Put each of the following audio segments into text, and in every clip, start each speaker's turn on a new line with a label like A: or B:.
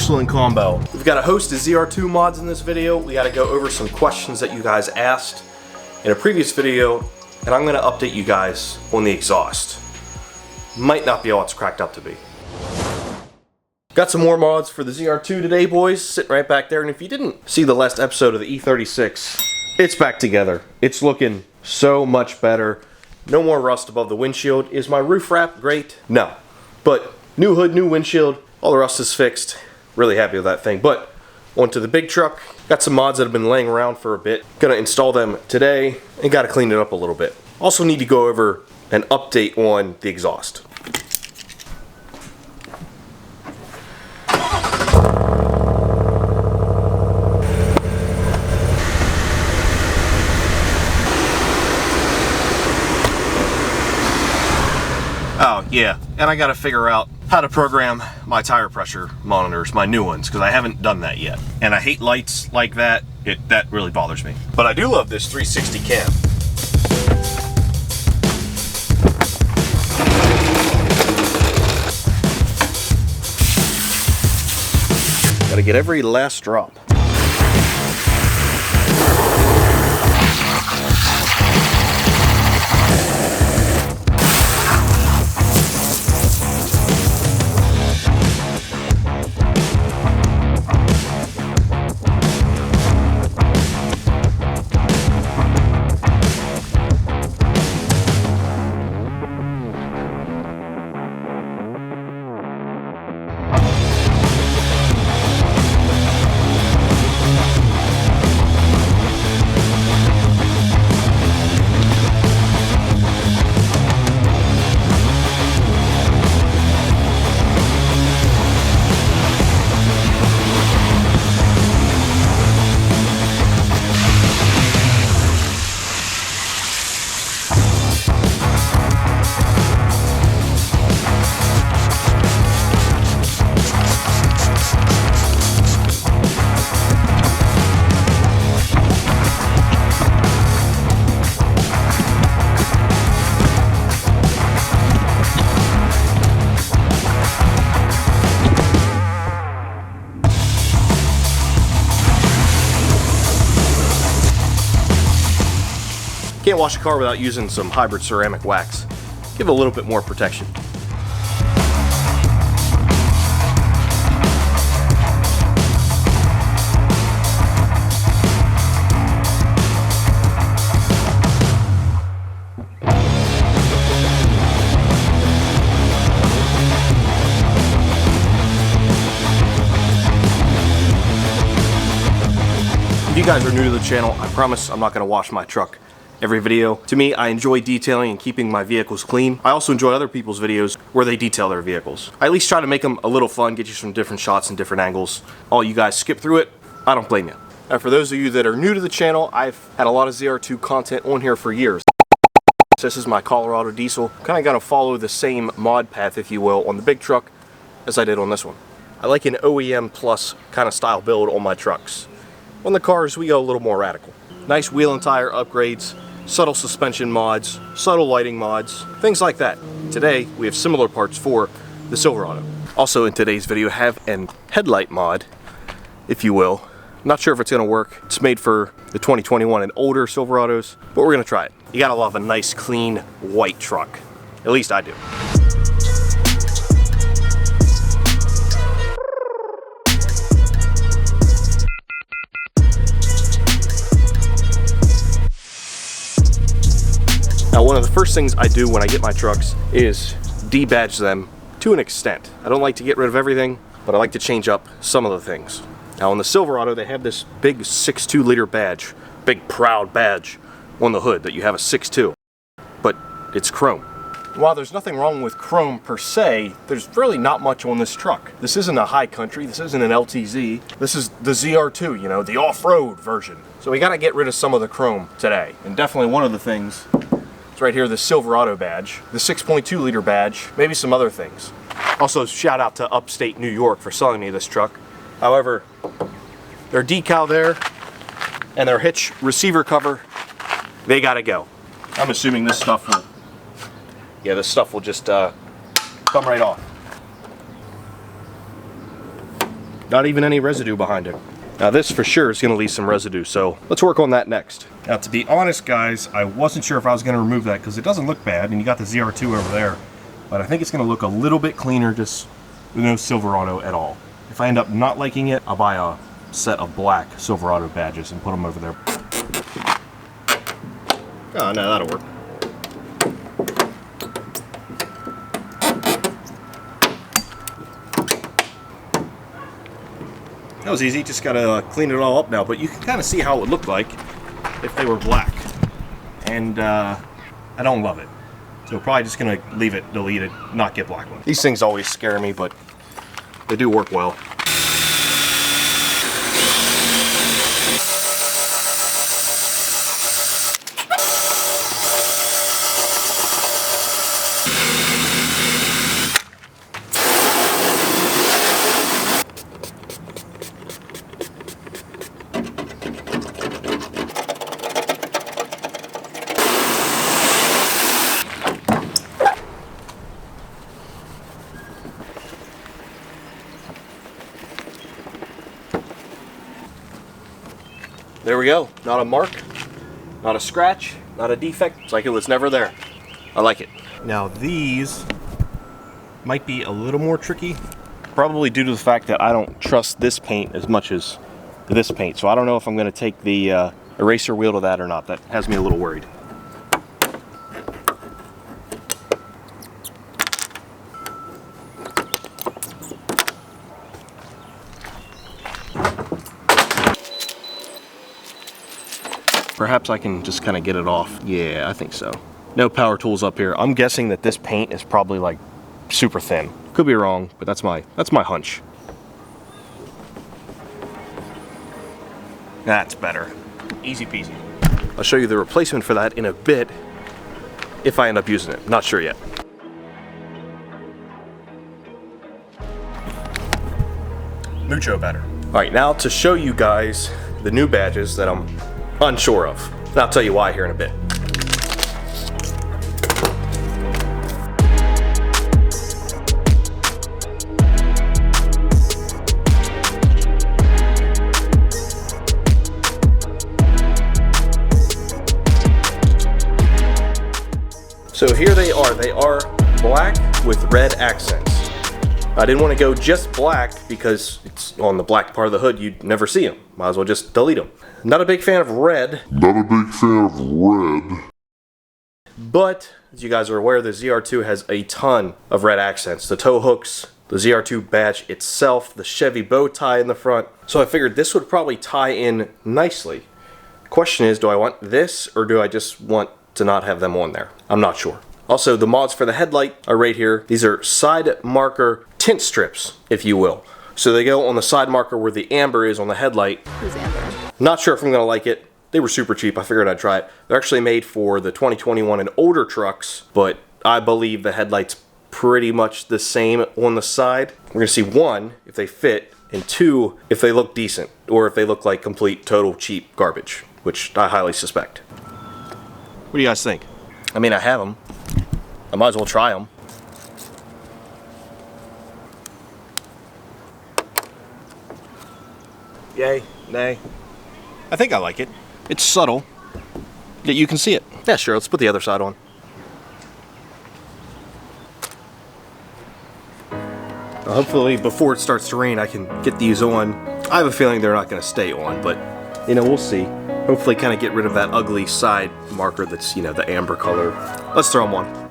A: excellent combo. We've got a host of ZR2 mods in this video. We got to go over some questions that you guys asked in a previous video, and I'm going to update you guys on the exhaust. Might not be all it's cracked up to be. Got some more mods for the ZR2 today, boys, sitting right back there. And if you didn't see the last episode of the E36, it's back together. It's looking so much better. No more rust above the windshield. Is my roof wrap great? No. But new hood, new windshield, all the rust is fixed. Really happy with that thing. But onto the big truck. Got some mods that have been laying around for a bit. Gonna install them today and gotta clean it up a little bit. Also need to go over an update on the exhaust. Oh yeah, and I gotta figure out how to program my tire pressure monitors, my new ones, because I haven't done that yet. And I hate lights like that. That really bothers me. But I do love this 360 cam. Gotta get every last drop. Can't wash a car without using some hybrid ceramic wax. Give it a little bit more protection. If you guys are new to the channel, I promise I'm not going to wash my truck every video. To me, I enjoy detailing and keeping my vehicles clean. I also enjoy other people's videos where they detail their vehicles. I at least try to make them a little fun, get you some different shots and different angles. All you guys skip through it, I don't blame you. And for those of you that are new to the channel, I've had a lot of ZR2 content on here for years. This is my Colorado diesel. Kind of gonna follow the same mod path, if you will, on the big truck as I did on this one. I like an OEM plus kind of style build on my trucks. On the cars, we go a little more radical. Nice wheel and tire upgrades, subtle suspension mods, subtle lighting mods, things like that. Today, we have similar parts for the Silverado. Also in today's video, I have an headlight mod, if you will. Not sure if it's gonna work. It's made for the 2021 and older Silverados, but we're gonna try it. You gotta love a nice, clean, white truck. At least I do. Now, one of the first things I do when I get my trucks is DeBadge them to an extent. I don't like to get rid of everything, but I like to change up some of the things. Now, on the Silverado, they have this big 6.2 liter badge, big proud badge on the hood that you have a 6.2, but it's chrome. While there's nothing wrong with chrome per se, there's really not much on this truck. This isn't a high country, this isn't an LTZ, this is the ZR2, you know, the off-road version. So we gotta get rid of some of the chrome today. And definitely one of the things is right here, the Silverado badge, the 6.2 liter badge, maybe some other things. Also, shout out to upstate New York for selling me this truck. However, their decal there and their hitch receiver cover, they gotta go. I'm assuming this stuff will, yeah, this stuff will just come right off. Not even any residue behind it. Now this for sure is going to leave some residue, so let's work on that next. Now to be honest guys, I wasn't sure if I was going to remove that because it doesn't look bad, and you got the ZR2 over there. But I think it's going to look a little bit cleaner just with no Silverado at all. If I end up not liking it, I'll buy a set of black Silverado badges and put them over there. Oh, no, that'll work. That was easy, just gotta clean it all up now, but you can kind of see how it would look like if they were black. And I don't love it. So probably just gonna leave it, delete it, not get black ones. These things always scare me, but they do work well. There we go. Not a mark, not a scratch, not a defect. It's like it was never there. I like it. Now these might be a little more tricky, probably due to the fact that I don't trust this paint as much as this paint. So I don't know if I'm going to take the eraser wheel to that or not. That has me a little worried. Perhaps I can just kind of get it off. Yeah, I think so. No power tools up here. I'm guessing that this paint is probably like super thin. Could be wrong, but that's my hunch. That's better. Easy peasy. I'll show you the replacement for that in a bit if I end up using it. Not sure yet. Mucho better. All right, now to show you guys the new badges that I'm unsure of. And I'll tell you why here in a bit. So here they are. They are black with red accents. I didn't want to go just black because it's on the black part of the hood. You'd never see them. Might as well just delete them. Not a big fan of red. But, as you guys are aware, the ZR2 has a ton of red accents. The tow hooks, the ZR2 badge itself, the Chevy bow tie in the front. So I figured this would probably tie in nicely. Question is, do I want this or do I just want to not have them on there? I'm not sure. Also, the mods for the headlight are right here. These are side marker tint strips, if you will. So they go on the side marker where the amber is on the headlight.
B: Who's amber?
A: Not sure if I'm gonna like it. They were super cheap. I figured I'd try it. They're actually made for the 2021 and older trucks, but I believe the headlight's pretty much the same on the side. We're gonna see one, if they fit, and two, if they look decent, or if they look like complete, total, cheap garbage, which I highly suspect. What do you guys think? I mean, I have them. I might as well try them. Yay, nay. I think I like it. It's subtle, yet you can see it. Yeah, sure, let's put the other side on. Hopefully before it starts to rain I can get these on. I have a feeling they're not going to stay on, but you know, we'll see. Hopefully kind of get rid of that ugly side marker that's, you know, the amber color. Let's throw them on.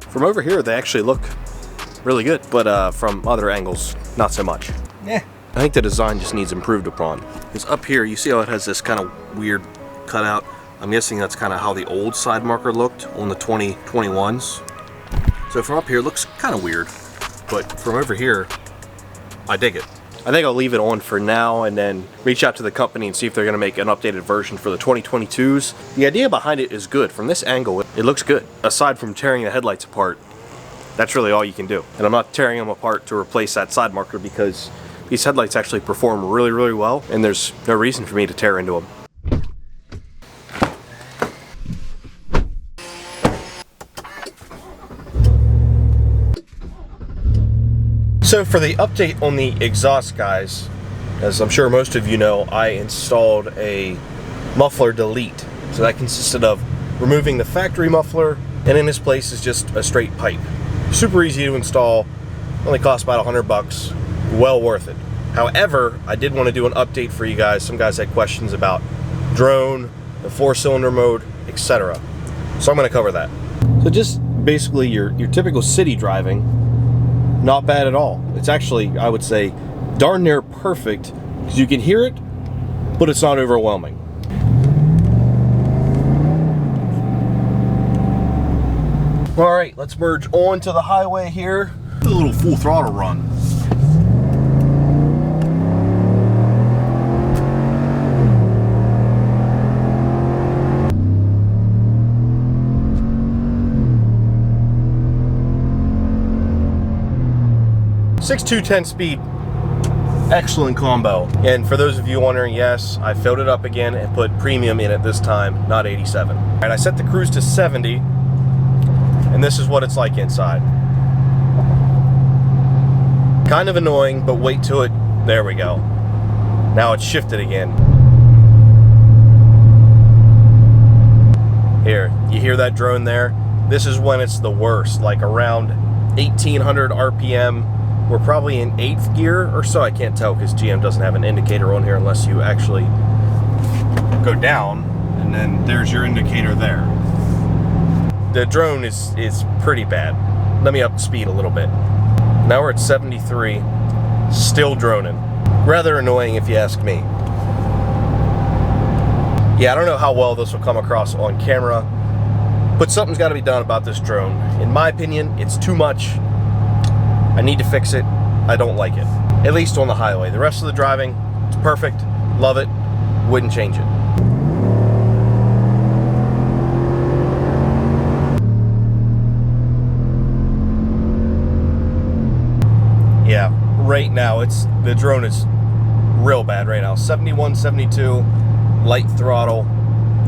A: From over here, they actually look really good, but from other angles, not so much. I think the design just needs improved upon. Because up here, you see how it has this kind of weird cut out. I'm guessing that's kind of how the old side marker looked on the 2021s. So from up here, it looks kind of weird, but from over here, I dig it. I think I'll leave it on for now and then reach out to the company and see if they're going to make an updated version for the 2022s. The idea behind it is good. From this angle, it looks good. Aside from tearing the headlights apart, that's really all you can do. And I'm not tearing them apart to replace that side marker because these headlights actually perform really, really well, and there's no reason for me to tear into them. So for the update on the exhaust, guys, as I'm sure most of you know, I installed a muffler delete. So that consisted of removing the factory muffler, and in this place is just a straight pipe. Super easy to install, only cost about $100, well worth it. However, I did want to do an update for you guys. Some guys had questions about drone, the 4-cylinder mode, etc. So I'm going to cover that. So just basically your typical city driving. Not bad at all. It's actually, I would say, darn near perfect because you can hear it, but it's not overwhelming. All right, let's merge onto the highway here. Do a little full throttle run. .6.2 10-speed, excellent combo. And for those of you wondering, yes, I filled it up again and put premium in it this time, not 87. All right, I set the cruise to 70, and this is what it's like inside. Kind of annoying, but wait till it, there we go. Now it's shifted again. Here, you hear that drone there? This is when it's the worst, like around 1800 RPM. We're probably in 8th gear or so. I can't tell because GM doesn't have an indicator on here unless you actually go down, and then there's your indicator there. The drone is pretty bad. Let me up the speed a little bit. Now we're at 73, still droning. Rather annoying if you ask me. Yeah, I don't know how well this will come across on camera, but something's got to be done about this drone. In my opinion, it's too much. I need to fix it. I don't like it. At least on the highway. The rest of the driving, it's perfect. Love it. Wouldn't change it. Yeah, right now the drone is real bad right now. 71, 72, light throttle.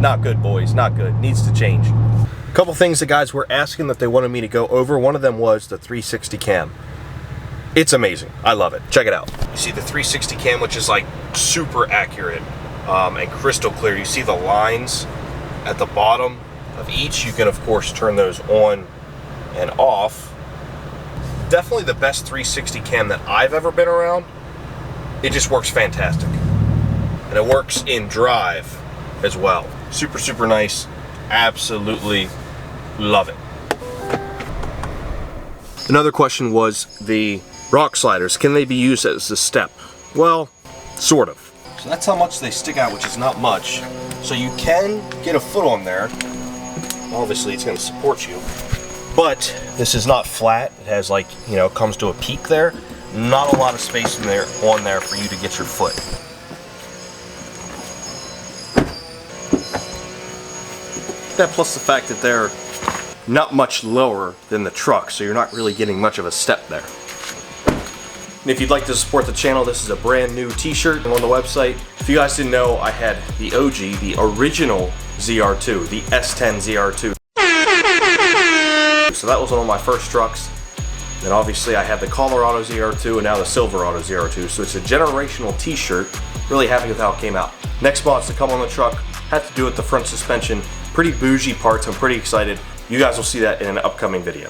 A: Not good, boys. Not good. Needs to change. A couple things the guys were asking that they wanted me to go over. One of them was the 360 cam. It's amazing. I love it. Check it out. You see the 360 cam, which is like super accurate and crystal clear. You see the lines at the bottom of each. You can, of course, turn those on and off. Definitely the best 360 cam that I've ever been around. It just works fantastic. And it works in drive as well. Super, super nice. Absolutely love it. Another question was the rock sliders. Can they be used as a step? Well, sort of. So that's how much they stick out, which is not much. So you can get a foot on there. Obviously, it's going to support you. But this is not flat. It has, like, you know, it comes to a peak there. Not a lot of space in there on there for you to get your foot. That plus the fact that they're not much lower than the truck, so you're not really getting much of a step there. And if you'd like to support the channel, this is a brand new t-shirt on the website. If you guys didn't know, I had the OG, the original ZR2, the S10 ZR2. So that was one of my first trucks. Then obviously I have the Colorado ZR2 and now the Silverado ZR2. So it's a generational t-shirt. Really happy with how it came out. Next mods to come on the truck had to do with the front suspension. Pretty bougie parts. I'm pretty excited. You guys will see that in an upcoming video.